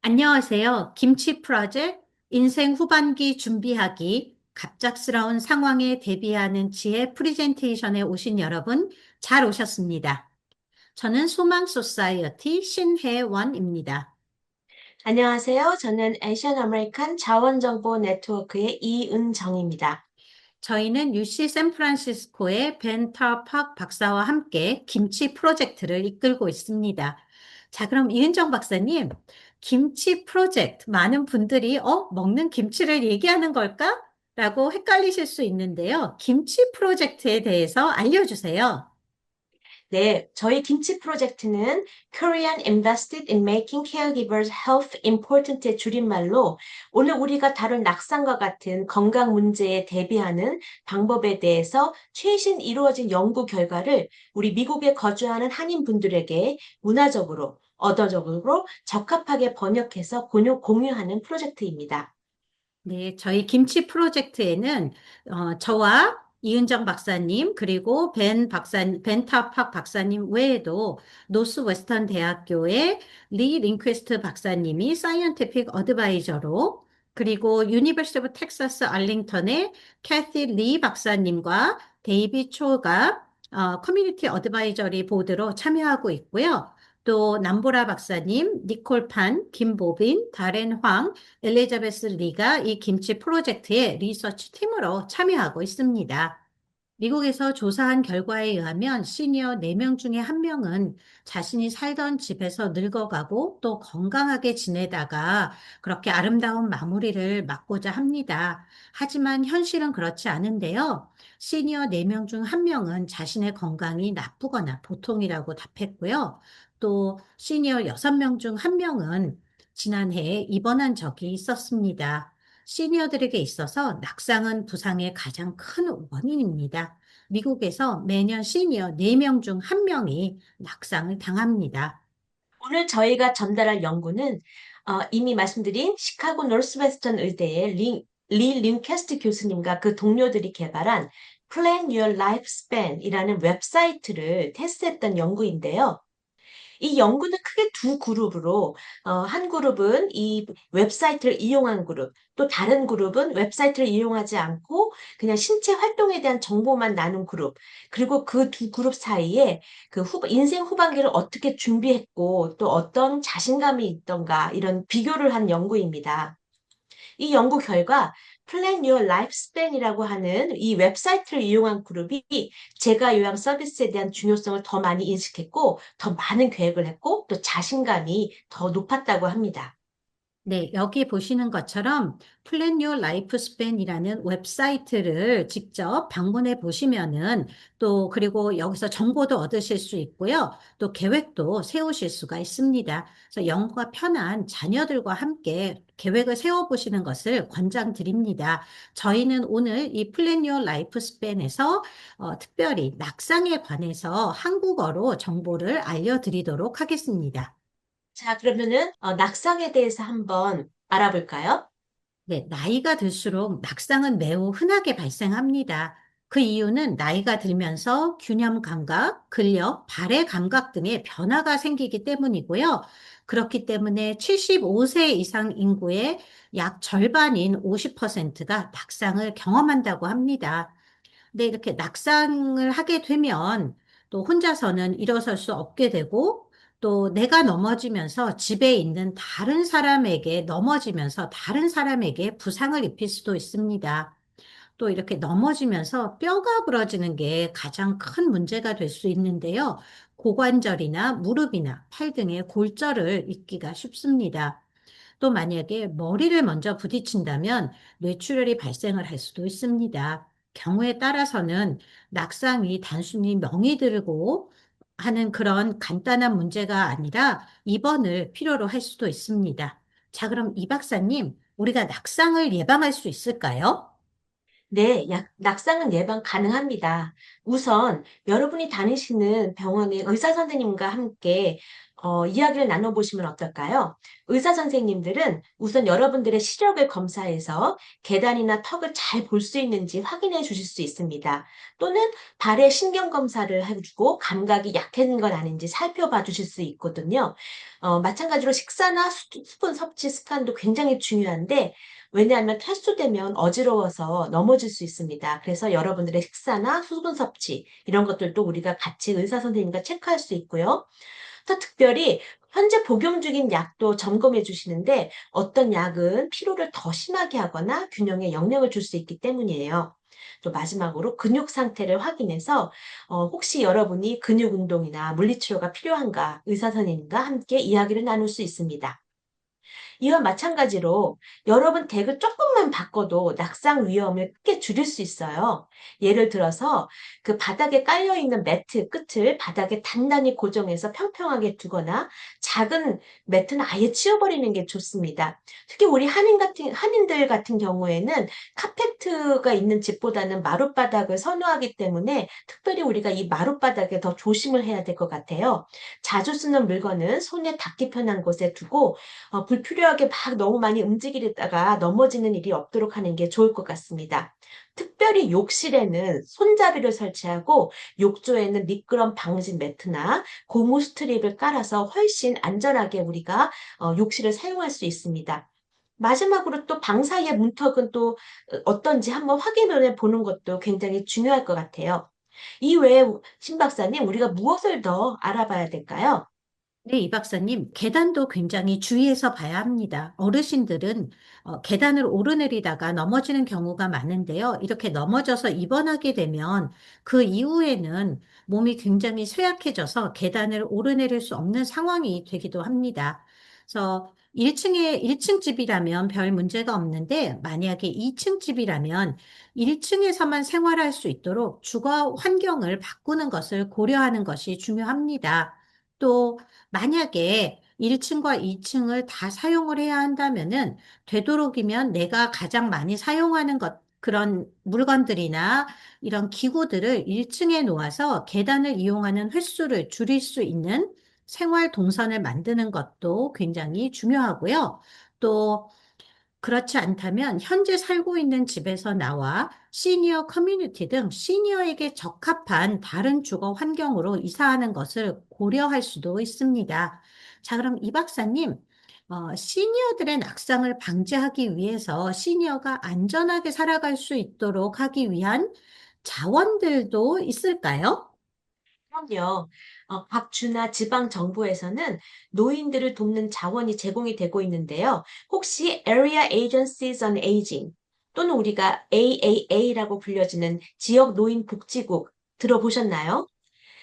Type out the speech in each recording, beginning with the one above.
안녕하세요. 김치 프로젝트 인생 후반기 준비하기 갑작스러운 상황에 대비하는 지혜 프레젠테이션에 오신 여러분 잘 오셨습니다. 저는 소망 소사이어티 신혜원입니다. 안녕하세요. 저는 애시안 아메리칸 자원정보 네트워크의 이은정입니다. 저희는 UC 샌프란시스코의 벤 타팍 박사와 함께 김치 프로젝트를 이끌고 있습니다. 자, 그럼 이은정 박사님, 김치 프로젝트 많은 분들이 먹는 김치를 얘기하는 걸까? 라고 헷갈리실 수 있는데요. 김치 프로젝트에 대해서 알려주세요. 네, 저희 김치 프로젝트는 Korean Invested in Making Caregivers Health Important의 줄임말로 오늘 우리가 다룬 낙상과 같은 건강 문제에 대비하는 방법에 대해서 최신 이루어진 연구 결과를 우리 미국에 거주하는 한인분들에게 문화적으로, 언어적으로 적합하게 번역해서 공유하는 프로젝트입니다. 네, 저희 김치 프로젝트에는 저와 이은정 박사님 그리고 벤 타팍 박사님 외에도 노스웨스턴 대학교의 리 링퀘스트 박사님이 사이언티픽 어드바이저로 그리고 유니버시티 오브 텍사스 알링턴의 캐티 리 박사님과 데이비 초가 커뮤니티 어드바이저리 보드로 참여하고 있고요. 또 남보라 박사님, 니콜 판, 김보빈, 다렌 황, 엘리자베스 리가 이 김치 프로젝트의 리서치 팀으로 참여하고 있습니다. 미국에서 조사한 결과에 의하면 시니어 4명 중에 1명은 자신이 살던 집에서 늙어가고 또 건강하게 지내다가 그렇게 아름다운 마무리를 맞고자 합니다. 하지만 현실은 그렇지 않은데요. 시니어 4명 중 1명은 자신의 건강이 나쁘거나 보통이라고 답했고요. 또 시니어 6명 중 1명은 지난해에 입원한 적이 있었습니다. 시니어들에게 있어서 낙상은 부상의 가장 큰 원인입니다. 미국에서 매년 시니어 4명 중 1명이 낙상을 당합니다. 오늘 저희가 전달할 연구는 이미 말씀드린 시카고 노스웨스턴 의대의 리 링캐스트 교수님과 그 동료들이 개발한 Plan Your Lifespan이라는 웹사이트를 테스트했던 연구인데요. 이 연구는 크게 두 그룹으로, 한 그룹은 이 웹사이트를 이용한 그룹, 또 다른 그룹은 웹사이트를 이용하지 않고 그냥 신체 활동에 대한 정보만 나눈 그룹, 그리고 그 두 그룹 사이에 인생 후반기를 어떻게 준비했고 또 어떤 자신감이 있던가 이런 비교를 한 연구입니다. 이 연구 결과 Plan Your Lifespan이라고 하는 이 웹사이트를 이용한 그룹이 제가 요양 서비스에 대한 중요성을 더 많이 인식했고 더 많은 계획을 했고 또 자신감이 더 높았다고 합니다. 네, 여기 보시는 것처럼 Plan Your Lifespan이라는 웹사이트를 직접 방문해 보시면은 또 그리고 여기서 정보도 얻으실 수 있고요. 또 계획도 세우실 수가 있습니다. 그래서 영어가 편한 자녀들과 함께 계획을 세워 보시는 것을 권장드립니다. 저희는 오늘 이 Plan Your Lifespan에서 특별히 낙상에 관해서 한국어로 정보를 알려드리도록 하겠습니다. 자, 그러면은 낙상에 대해서 한번 알아볼까요? 네, 나이가 들수록 낙상은 매우 흔하게 발생합니다. 그 이유는 나이가 들면서 균형 감각, 근력, 발의 감각 등의 변화가 생기기 때문이고요. 그렇기 때문에 75세 이상 인구의 약 절반인 50%가 낙상을 경험한다고 합니다. 근데 이렇게 낙상을 하게 되면 또 혼자서는 일어설 수 없게 되고 또 내가 넘어지면서 집에 있는 다른 사람에게 넘어지면서 다른 사람에게 부상을 입힐 수도 있습니다. 또 이렇게 넘어지면서 뼈가 부러지는 게 가장 큰 문제가 될 수 있는데요. 고관절이나 무릎이나 팔 등의 골절을 입기가 쉽습니다. 또 만약에 머리를 먼저 부딪힌다면 뇌출혈이 발생을 할 수도 있습니다. 경우에 따라서는 낙상이 단순히 명이 들고 하는 그런 간단한 문제가 아니라 입원을 필요로 할 수도 있습니다. 자, 그럼 이 박사님, 우리가 낙상을 예방할 수 있을까요? 네, 낙상은 예방 가능합니다. 우선 여러분이 다니시는 병원의 의사 선생님과 함께 이야기를 나눠보시면 어떨까요? 의사 선생님들은 우선 여러분들의 시력을 검사해서 계단이나 턱을 잘 볼 수 있는지 확인해 주실 수 있습니다. 또는 발의 신경 검사를 해주고 감각이 약해진 건 아닌지 살펴봐 주실 수 있거든요. 마찬가지로 식사나 수분 섭취 습관도 굉장히 중요한데, 왜냐하면 탈수되면 어지러워서 넘어질 수 있습니다. 그래서 여러분들의 식사나 수분 섭취, 이런 것들도 우리가 같이 의사 선생님과 체크할 수 있고요. 또 특별히 현재 복용 중인 약도 점검해 주시는데 어떤 약은 피로를 더 심하게 하거나 균형에 영향을 줄 수 있기 때문이에요. 또 마지막으로 근육 상태를 확인해서 혹시 여러분이 근육 운동이나 물리치료가 필요한가 의사 선생님과 함께 이야기를 나눌 수 있습니다. 이와 마찬가지로 여러분 덱을 조금만 바꿔도 낙상 위험을 크게 줄일 수 있어요. 예를 들어서 그 바닥에 깔려 있는 매트 끝을 바닥에 단단히 고정해서 평평하게 두거나 작은 매트는 아예 치워버리는 게 좋습니다. 특히 우리 한인들 같은 경우에는 카페트가 있는 집보다는 마룻바닥을 선호하기 때문에 특별히 우리가 이 마룻바닥에 더 조심을 해야 될 것 같아요. 자주 쓰는 물건은 손에 닿기 편한 곳에 두고 불필요하게 막 너무 많이 움직이다가 넘어지는 일이 없도록 하는 게 좋을 것 같습니다. 특별히 욕실에는 손잡이를 설치하고 욕조에는 미끄럼 방지 매트나 고무 스트립을 깔아서 훨씬 안전하게 우리가 욕실을 사용할 수 있습니다. 마지막으로 또 방 사이의 문턱은 또 어떤지 한번 확인해 보는 것도 굉장히 중요할 것 같아요. 이 외에 신 박사님, 우리가 무엇을 더 알아봐야 될까요? 네, 이 박사님, 계단도 굉장히 주의해서 봐야 합니다. 어르신들은 계단을 오르내리다가 넘어지는 경우가 많은데요. 이렇게 넘어져서 입원하게 되면 그 이후에는 몸이 굉장히 쇠약해져서 계단을 오르내릴 수 없는 상황이 되기도 합니다. 그래서 1층 집이라면 별 문제가 없는데 만약에 2층 집이라면 1층에서만 생활할 수 있도록 주거 환경을 바꾸는 것을 고려하는 것이 중요합니다. 또 만약에 1층과 2층을 다 사용을 해야 한다면은 되도록이면 내가 가장 많이 사용하는 그런 물건들이나 이런 기구들을 1층에 놓아서 계단을 이용하는 횟수를 줄일 수 있는 생활 동선을 만드는 것도 굉장히 중요하고요. 또 그렇지 않다면 현재 살고 있는 집에서 나와 시니어 커뮤니티 등 시니어에게 적합한 다른 주거 환경으로 이사하는 것을 고려할 수도 있습니다. 자, 그럼 이 박사님, 시니어들의 낙상을 방지하기 위해서 시니어가 안전하게 살아갈 수 있도록 하기 위한 자원들도 있을까요? 그럼요. 각 주나 지방 정부에서는 노인들을 돕는 자원이 제공이 되고 있는데요. 혹시 Area Agencies on Aging 또는 우리가 AAA라고 불려지는 지역 노인 복지국 들어보셨나요?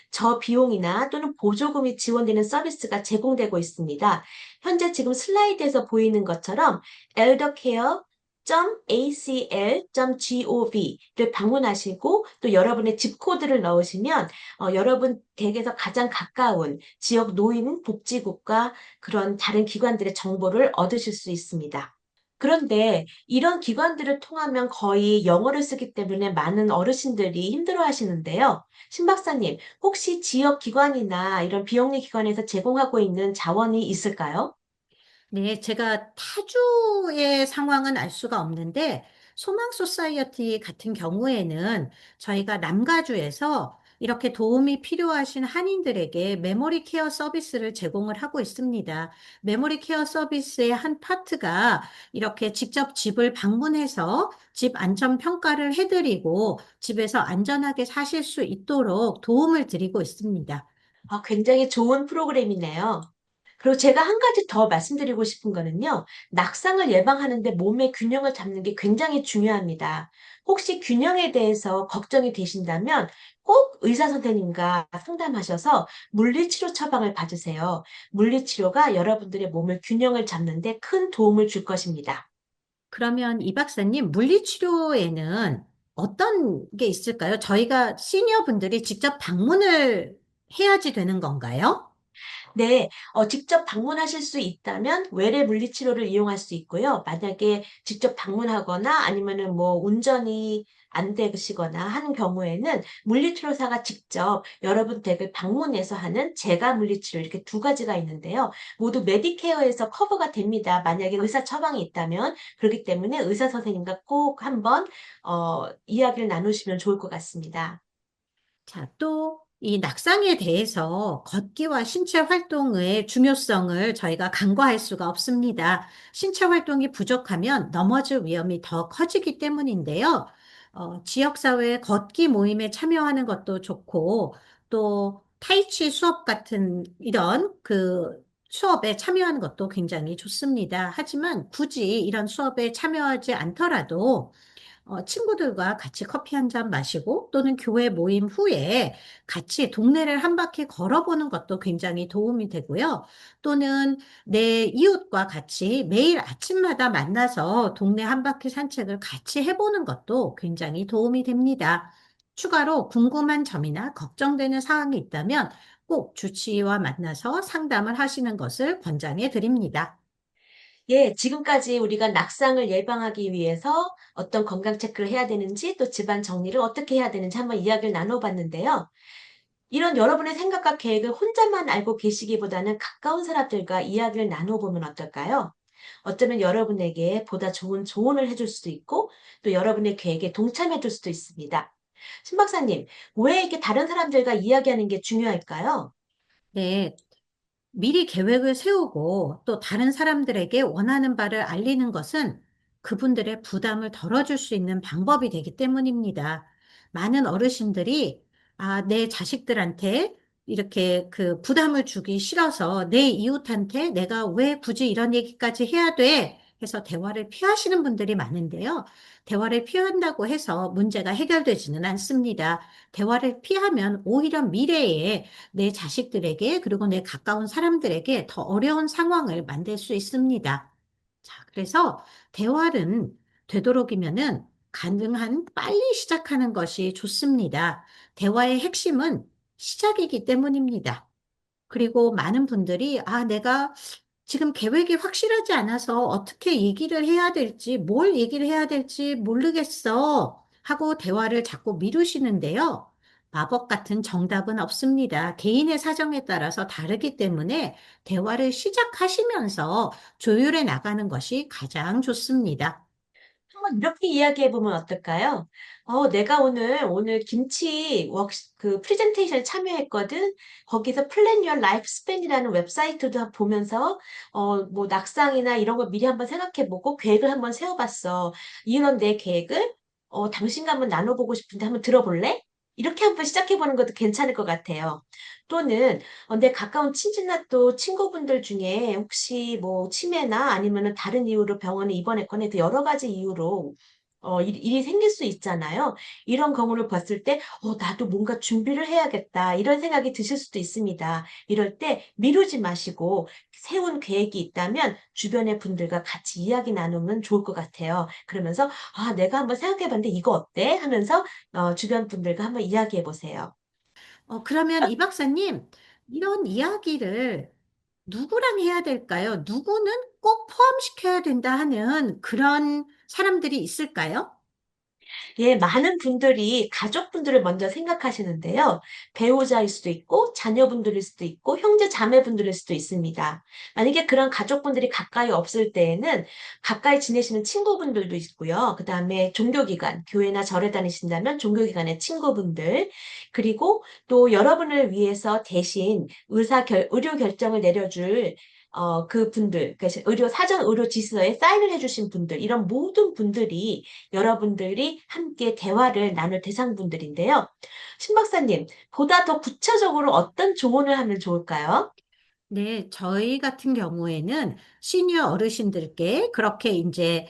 저비용이나 또는 보조금이 지원되는 서비스가 제공되고 있습니다. 현재 지금 슬라이드에서 보이는 것처럼 eldercare.acl.gov를 방문하시고 또 여러분의 집 코드를 넣으시면 여러분 댁에서 가장 가까운 지역 노인 복지국과 그런 다른 기관들의 정보를 얻으실 수 있습니다. 그런데 이런 기관들을 통하면 거의 영어를 쓰기 때문에 많은 어르신들이 힘들어 하시는데요. 신 박사님, 혹시 지역 기관이나 이런 비영리 기관에서 제공하고 있는 자원이 있을까요? 네, 제가 타주의 상황은 알 수가 없는데, 소망 소사이어티 같은 경우에는 저희가 남가주에서 이렇게 도움이 필요하신 한인들에게 메모리 케어 서비스를 제공을 하고 있습니다. 메모리 케어 서비스의 한 파트가 이렇게 직접 집을 방문해서 집 안전 평가를 해드리고 집에서 안전하게 사실 수 있도록 도움을 드리고 있습니다. 굉장히 좋은 프로그램이네요. 그리고 제가 한 가지 더 말씀드리고 싶은 거는요, 낙상을 예방하는데 몸의 균형을 잡는 게 굉장히 중요합니다. 혹시 균형에 대해서 걱정이 되신다면 꼭 의사 선생님과 상담하셔서 물리치료 처방을 받으세요. 물리치료가 여러분들의 몸을 균형을 잡는데 큰 도움을 줄 것입니다. 그러면 이 박사님, 물리치료에는 어떤 게 있을까요? 저희가 시니어 분들이 직접 방문을 해야지 되는 건가요? 네, 직접 방문하실 수 있다면 외래 물리치료를 이용할 수 있고요. 만약에 직접 방문하거나 아니면은 뭐 운전이 안 되시거나 하는 경우에는 물리치료사가 직접 여러분 댁을 방문해서 하는 재가 물리치료 이렇게 두 가지가 있는데요. 모두 메디케어에서 커버가 됩니다. 만약에 의사 처방이 있다면 그렇기 때문에 의사 선생님과 꼭 한번 이야기를 나누시면 좋을 것 같습니다. 자, 또 이 낙상에 대해서 걷기와 신체 활동의 중요성을 저희가 간과할 수가 없습니다. 신체 활동이 부족하면 넘어질 위험이 더 커지기 때문인데요. 지역사회 걷기 모임에 참여하는 것도 좋고, 또 타이치 수업 같은 이런 그 수업에 참여하는 것도 굉장히 좋습니다. 하지만 굳이 이런 수업에 참여하지 않더라도 친구들과 같이 커피 한 잔 마시고 또는 교회 모임 후에 같이 동네를 한 바퀴 걸어보는 것도 굉장히 도움이 되고요. 또는 내 이웃과 같이 매일 아침마다 만나서 동네 한 바퀴 산책을 같이 해보는 것도 굉장히 도움이 됩니다. 추가로 궁금한 점이나 걱정되는 사항이 있다면 꼭 주치의와 만나서 상담을 하시는 것을 권장해 드립니다. 예, 지금까지 우리가 낙상을 예방하기 위해서 어떤 건강 체크를 해야 되는지 또 집안 정리를 어떻게 해야 되는지 한번 이야기를 나눠봤는데요. 이런 여러분의 생각과 계획을 혼자만 알고 계시기보다는 가까운 사람들과 이야기를 나눠보면 어떨까요? 어쩌면 여러분에게 보다 좋은 조언을 해줄 수도 있고 또 여러분의 계획에 동참해줄 수도 있습니다. 신 박사님, 왜 이렇게 다른 사람들과 이야기하는 게 중요할까요? 네, 미리 계획을 세우고 또 다른 사람들에게 원하는 바를 알리는 것은 그분들의 부담을 덜어줄 수 있는 방법이 되기 때문입니다. 많은 어르신들이 내 자식들한테 이렇게 그 부담을 주기 싫어서 내 이웃한테 내가 왜 굳이 이런 얘기까지 해야 돼? 해서 대화를 피하시는 분들이 많은데요. 대화를 피한다고 해서 문제가 해결되지는 않습니다. 대화를 피하면 오히려 미래에 내 자식들에게 그리고 내 가까운 사람들에게 더 어려운 상황을 만들 수 있습니다. 자, 그래서 대화는 되도록이면은 가능한 빨리 시작하는 것이 좋습니다. 대화의 핵심은 시작이기 때문입니다. 그리고 많은 분들이 내가 지금 계획이 확실하지 않아서 어떻게 얘기를 해야 될지, 뭘 얘기를 해야 될지 모르겠어 하고 대화를 자꾸 미루시는데요. 마법 같은 정답은 없습니다. 개인의 사정에 따라서 다르기 때문에 대화를 시작하시면서 조율해 나가는 것이 가장 좋습니다. 한번 이렇게 이야기해 보면 어떨까요? 내가 오늘 김치 그 프레젠테이션에 참여했거든. 거기서 플랜 유어 라이프 스팬이라는 웹사이트도 보면서, 뭐 낙상이나 이런 거 미리 한번 생각해 보고 계획을 한번 세워봤어. 이런 내 계획을, 당신과 한번 나눠보고 싶은데 한번 들어볼래? 이렇게 한번 시작해 보는 것도 괜찮을 것 같아요. 또는 내 가까운 친지나 또 친구분들 중에 혹시 뭐 치매나 아니면은 다른 이유로 병원에 입원했거나 또 여러 가지 이유로 일이 생길 수 있잖아요. 이런 경우를 봤을 때, 나도 뭔가 준비를 해야겠다. 이런 생각이 드실 수도 있습니다. 이럴 때 미루지 마시고 세운 계획이 있다면 주변의 분들과 같이 이야기 나누면 좋을 것 같아요. 그러면서, 내가 한번 생각해 봤는데 이거 어때? 하면서 주변 분들과 한번 이야기해 보세요. 그러면 이 박사님, 이런 이야기를 누구랑 해야 될까요? 누구는 꼭 포함시켜야 된다 하는 그런 사람들이 있을까요? 예, 많은 분들이 가족분들을 먼저 생각하시는데요. 배우자일 수도 있고, 자녀분들일 수도 있고, 형제 자매분들일 수도 있습니다. 만약에 그런 가족분들이 가까이 없을 때에는 가까이 지내시는 친구분들도 있고요. 그 다음에 종교기관, 교회나 절에 다니신다면 종교기관의 친구분들, 그리고 또 여러분을 위해서 대신 의료 결정을 내려줄 그 분들, 그러니까 사전 의료 지시서에 사인을 해주신 분들, 이런 모든 분들이 여러분들이 함께 대화를 나눌 대상분들인데요. 신 박사님, 보다 더 구체적으로 어떤 조언을 하면 좋을까요? 네, 저희 같은 경우에는 시니어 어르신들께 그렇게 이제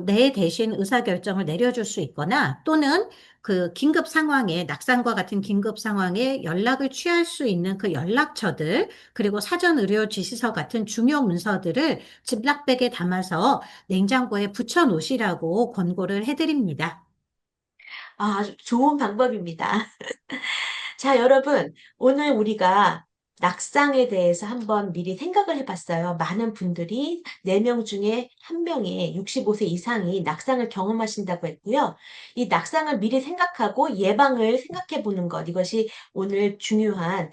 내 대신 의사결정을 내려줄 수 있거나 또는 그 긴급 상황에, 낙상과 같은 긴급 상황에 연락을 취할 수 있는 그 연락처들, 그리고 사전 의료 지시서 같은 중요 문서들을 집락백에 담아서 냉장고에 붙여 놓으시라고 권고를 해드립니다. 아주 좋은 방법입니다. 자, 여러분, 오늘 우리가 낙상에 대해서 한번 미리 생각을 해봤어요. 많은 분들이 4명 중에 1명이 65세 이상이 낙상을 경험하신다고 했고요. 이 낙상을 미리 생각하고 예방을 생각해 보는 것, 이것이 오늘 중요한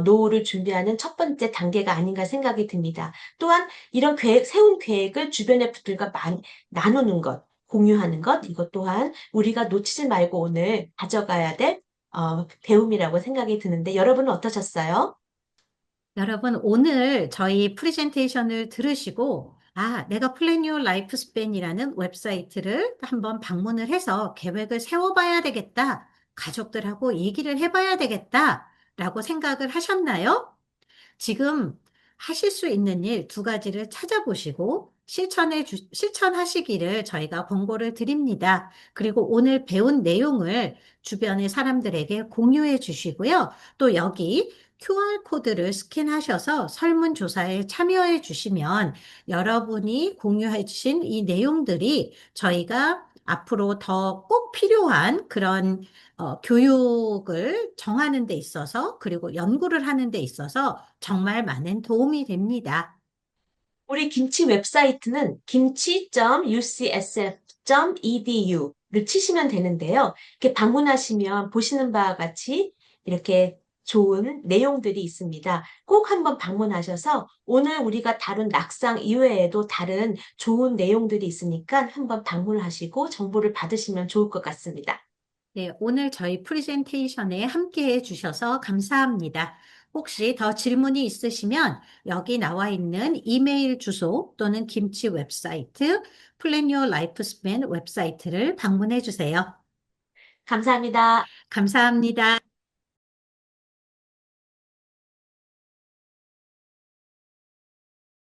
노후를 준비하는 첫 번째 단계가 아닌가 생각이 듭니다. 또한 이런 세운 계획을 주변의 분들과 많이 나누는 것, 공유하는 것, 이것 또한 우리가 놓치지 말고 오늘 가져가야 될 배움이라고 생각이 드는데 여러분은 어떠셨어요? 여러분, 오늘 저희 프레젠테이션을 들으시고, 아, 내가 플랜 유어 라이프 스팬이라는 웹사이트를 한번 방문을 해서 계획을 세워봐야 되겠다. 가족들하고 얘기를 해봐야 되겠다. 라고 생각을 하셨나요? 지금 하실 수 있는 일 2가지를 찾아보시고 실천하시기를 저희가 권고를 드립니다. 그리고 오늘 배운 내용을 주변의 사람들에게 공유해 주시고요. 또 여기 QR코드를 스캔하셔서 설문조사에 참여해 주시면 여러분이 공유해 주신 이 내용들이 저희가 앞으로 더 꼭 필요한 그런 교육을 정하는 데 있어서 그리고 연구를 하는 데 있어서 정말 많은 도움이 됩니다. 우리 김치 웹사이트는 김치.ucsf.edu를 치시면 되는데요. 이렇게 방문하시면 보시는 바와 같이 이렇게 좋은 내용들이 있습니다. 꼭 한번 방문하셔서 오늘 우리가 다룬 낙상 이외에도 다른 좋은 내용들이 있으니까 한번 방문하시고 정보를 받으시면 좋을 것 같습니다. 네, 오늘 저희 프레젠테이션에 함께 해주셔서 감사합니다. 혹시 더 질문이 있으시면 여기 나와 있는 이메일 주소 또는 김치 웹사이트, 플랜 유어 라이프 스팬 웹사이트를 방문해 주세요. 감사합니다. 감사합니다.